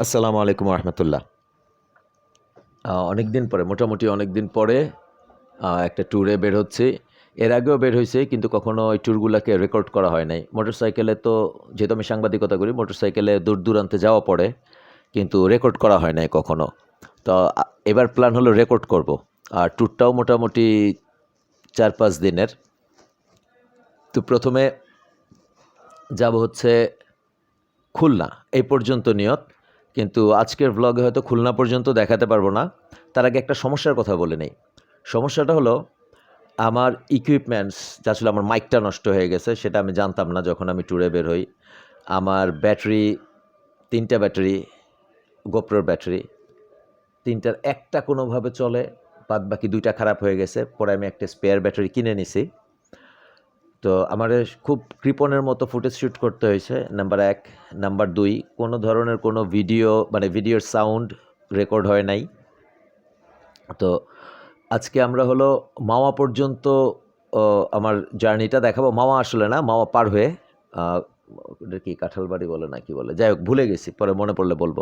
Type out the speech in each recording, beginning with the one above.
আসসালামু আলাইকুম রহমতুল্লাহ। অনেকদিন পরে, মোটামুটি অনেকদিন পরে একটা ট্যুরে বের হচ্ছি। এর আগেও বের হয়েছে, কিন্তু কখনো ওই ট্যুরগুলোকে রেকর্ড করা হয় নাই। মোটরসাইকেলে তো, যেহেতু আমি সাংবাদিকতা করি, মোটরসাইকেলে দূর দূরান্তে যাওয়া পড়ে, কিন্তু রেকর্ড করা হয় নাই কখনো। তো এবার প্ল্যান হলো রেকর্ড করব। আর ট্যুরটাও মোটামুটি 4-5 দিনের। তো প্রথমে যাব হচ্ছে খুলনা, এই পর্যন্ত নিয়ত। কিন্তু আজকের ভ্লগে হয়তো খুলনা পর্যন্ত দেখাতে পারবো না। তার আগে একটা সমস্যার কথা বলে নেই। সমস্যাটা হলো, আমার ইকুইপমেন্টস, আসলে আমার মাইকটা নষ্ট হয়ে গেছে, সেটা আমি জানতাম না যখন আমি ট্যুরে বের হই। আমার ব্যাটারি, 3টা ব্যাটারি, গোপ্রোর ব্যাটারি, 3টার একটা কোনোভাবে চলে, বাদ বাকি 2টা খারাপ হয়ে গেছে। পরে আমি একটা স্পেয়ার ব্যাটারি কিনে নিছি। তো আমার খুব কৃপণের মতো ফুটেজ শ্যুট করতে হয়েছে, নাম্বার 1। নাম্বার 2, কোনো ধরনের কোনো ভিডিও, মানে ভিডিওর সাউন্ড রেকর্ড হয় নাই। তো আজকে আমরা হলো মাওয়া পর্যন্ত আমার জার্নিটা দেখাবো। মাওয়া আসলে না, মাওয়া পার হয়ে, ওটা কি কাঁঠালবাড়ি বলে না কি বলে, যাই হোক ভুলে গেছি, পরে মনে পড়লে বলবো।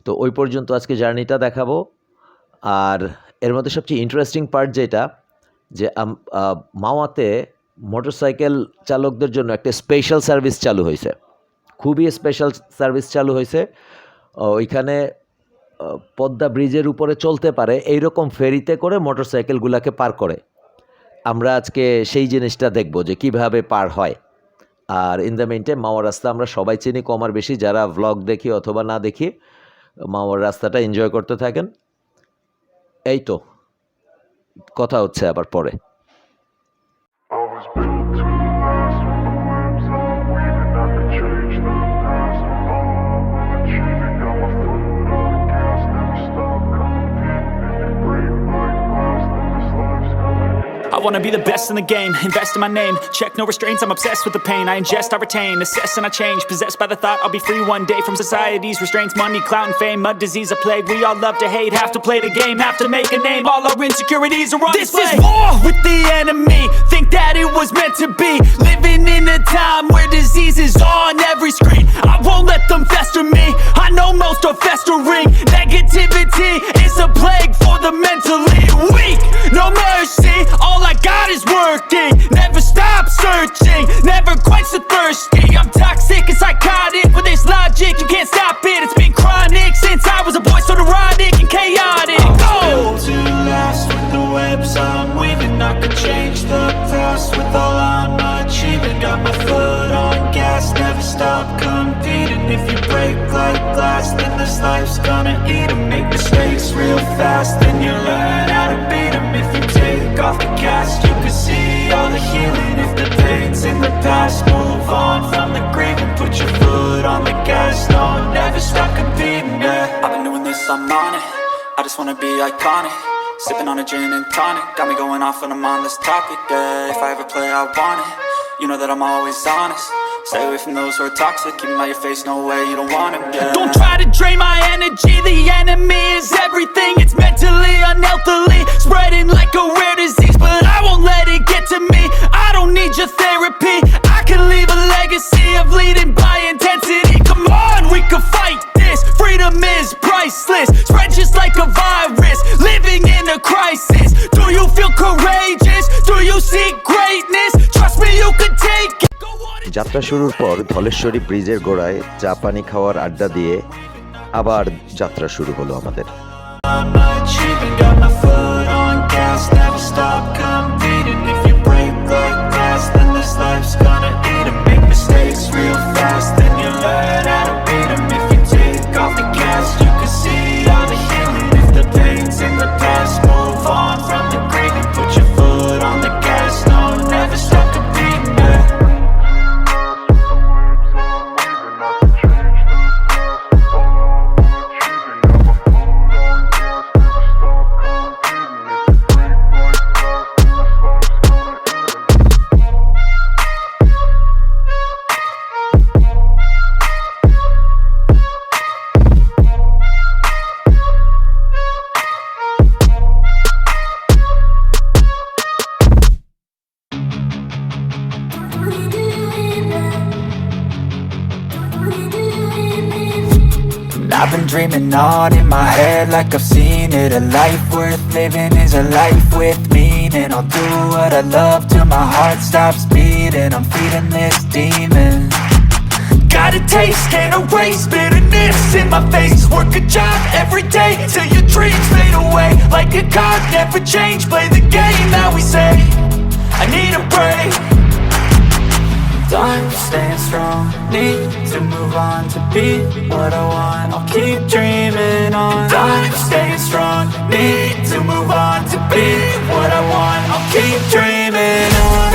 তো ওই পর্যন্ত আজকে জার্নিটা দেখাবো। আর এর মধ্যে সবচেয়ে ইন্টারেস্টিং পার্ট যেটা, যে মাওয়াতে মোটরসাইকেল চালকদের জন্য একটা স্পেশাল সার্ভিস চালু হয়েছে। খুবই স্পেশাল সার্ভিস চালু হয়েছে। ওইখানে পদ্মা ব্রিজের উপরে চলতে পারে এইরকম ফেরিতে করে মোটরসাইকেলগুলোকে পার করে। আমরা আজকে সেই জিনিসটা দেখব যে কিভাবে পার হয়। আর ইন দ্য মেইনটাইম মাওয়ার রাস্তা আমরা সবাই চিনি কম আর বেশি, যারা ভ্লগ দেখি অথবা না দেখি। মাওয়ার রাস্তাটা এনজয় করতে থাকেন। এই তো, কথা হচ্ছে আবার পরে। I wanna be the best in the game, invest in my name. Check no restraints, I'm obsessed with the pain. I ingest, I retain, assess and I change. Possessed by the thought I'll be free one day from society's restraints. Money, clout and fame, a disease, a plague. We all love to hate, have to play the game, have to make a name. All our insecurities are on display. This is war with the enemy, think that it was meant to be. Living in a time where disease is on every screen. I won't let them fester me, I know most are festering. Negativity is a plague for the mentally weak. No mercy, all I got is working. Never stop searching, never quench the thirsty. I'm toxic and psychotic, with this logic you can't stop it. It's been chronic since I was a boy, so neurotic and chaotic. Go! Built to last with the webs I'm weaving. I could change the past with all I'm achieving. Got my foot on gas, never stop competing. If you break like glass, then this life's gonna eat 'em. Make mistakes real fast, then you learn how to beat 'em. If you take off the cast, you can see all the healing. If the pain's in the past, move on from the grave and put your foot on the gas. No, never stop competing, yeah. I've been doing this, I'm on it. I just wanna be iconic. Sipping on a gin and tonic, got me going off when I'm on this topic, yeah. If I ever play, I want it. You know that I'm always honest. Stay away from those who are toxic. Keep them out your face, no way, you don't want it, yeah. Don't try to drain my energy. The enemy is everything. It's mentally, unhealthily, spreading like a rare disease. But I won't let it get to me. I don't need your therapy. I can leave a legacy of leading by intensity. Come on, we can fight this. Freedom is priceless. Spread just like a virus. Living in a crisis. Do you feel courageous? Do you seek greatness? Trust me, you can take it. যাত্রা শুরুর পর ধলেশ্বরী ব্রিজের গোড়ায় চা পানি খাওয়ার আড্ডা দিয়ে আবার যাত্রা শুরু হলো আমাদের। I'm achieving, got my foot on gas, never stop competing. If you break like glass, then this life's gonna eat 'em. Make mistakes real fast, then you learn how to beat 'em. If you take off the cast, you can see all the healing. If the pain's in the past, move on from the grave and put your foot on the gas. No, never stop competing, yeah. I've been dreaming on in my head like I've seen it. A life worth living is a life with meaning. I'll do what I love till my heart stops beating. I'm feeding this demon. Got a taste, can't erase bitterness in my face. Work a job every day till your dreams fade away. Like a card, never change, play the game that we say. I need a break. Done staying strong, need to move on to be what I want. I'll keep dreaming on. Done staying strong, need to move on to be what I want. I'll keep dreaming on.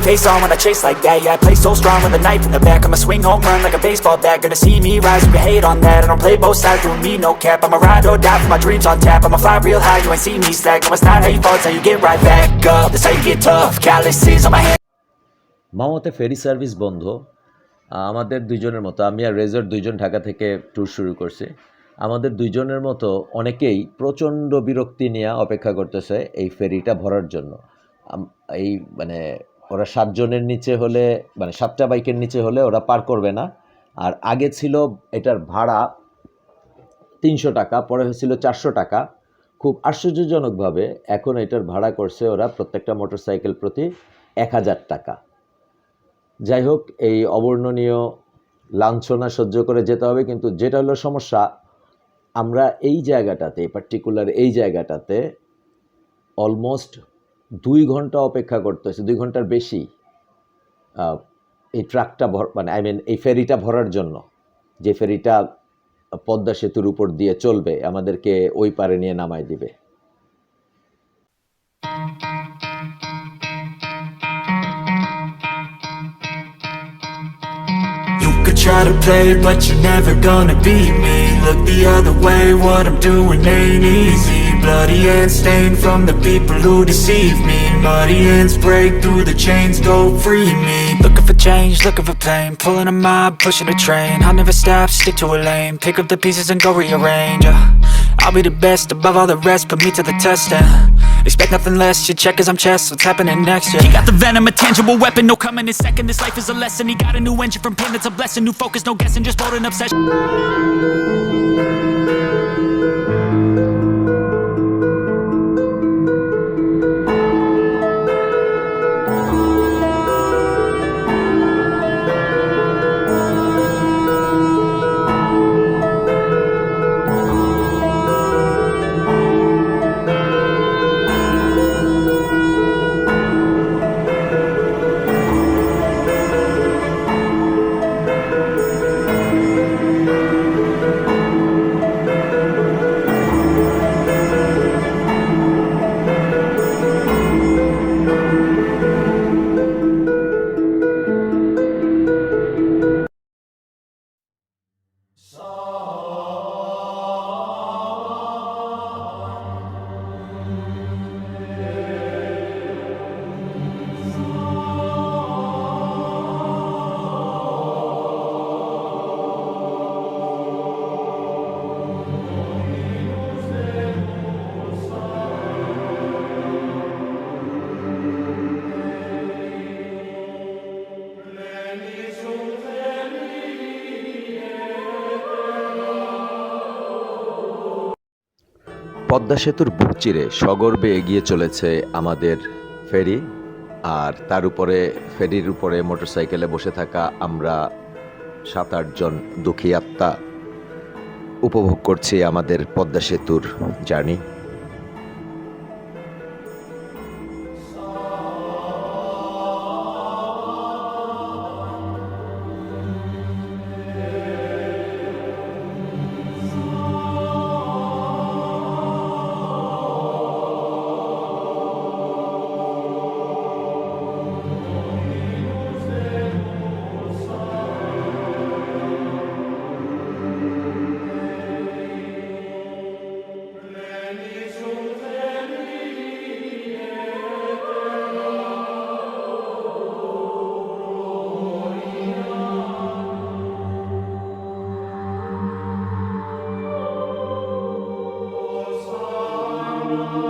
Face on when I chase like that, yeah, I play so strong with a knife in the back. I'ma swing home run like a baseball bat. Gonna see me rise, you can hate on that. I don't play both sides, doing me no cap. I'ma ride or die for my dreams on tap. I'ma fly real high, you ain't see me slack. No, it's not how you fall, it's how you get right back up. That's how you get tough, calluses on my hands. মামাতে ferry service বন্ধ। আমাদের দুইজনের মতো, আমি আর রেজার দুইজন ঢাকা থেকে tour শুরু করছি। আমাদের দুইজনের মতো অনেকেই প্রচণ্ড বিরক্তি নিয়ে অপেক্ষা করতেছে এই ফেরিটা ভরার জন্য। এই মানে ওরা 7 জনের নিচে হলে, মানে 7টা বাইকের নিচে হলে ওরা পার করবে না। আর আগে ছিল এটার ভাড়া 300 টাকা, পরে হয়েছিল 400 টাকা। খুব আশ্চর্যজনকভাবে এখন এটার ভাড়া করছে ওরা প্রত্যেকটা মোটরসাইকেল প্রতি 1000 টাকা। যাই হোক, এই অবর্ণনীয় লাঞ্ছনা সহ্য করে যেতে হবে। কিন্তু যেটা হলো সমস্যা, আমরা এই জায়গাটাতে, পার্টিকুলার এই জায়গাটাতে অলমোস্ট 2 ঘন্টা অপেক্ষা করতেছে, 2 ঘন্টার বেশি এই ট্রাকটা মানে এই ফেরিটা ভরার জন্য, যে ফেরিটা পদ্মা সেতুর উপর দিয়ে চলবে, আমাদেরকে ওই পারে নিয়ে নামায় দিবে। Try to play, but you're never gonna beat me. Look the other way, what I'm doing ain't easy. Bloody hands stained from the people who deceive me. Muddy hands break through the chains, go free me. Looking for change, looking for pain. Pulling a mob, pushing a train. I'll never stop, stick to a lane. Pick up the pieces and go rearrange. I'll be the best above all the rest, put me to the test and expect nothing less, you check as I'm chess, what's happening next, yeah. He got the venom, a tangible weapon, no coming in second. This life is a lesson, he got a new engine from pain, that's a blessing. New focus, no guessing, just bold and obsession. Padma সেতুর বুক চিরে সগর্বে এগিয়ে চলেছে আমাদের ফেরি, আর তার উপরে ফেরির উপরে মোটরসাইকেলে বসে থাকা আমরা 7-8 জন দুঃখী আত্মা উপভোগ করছি আমাদের পদ্মা সেতুর জার্নি। you.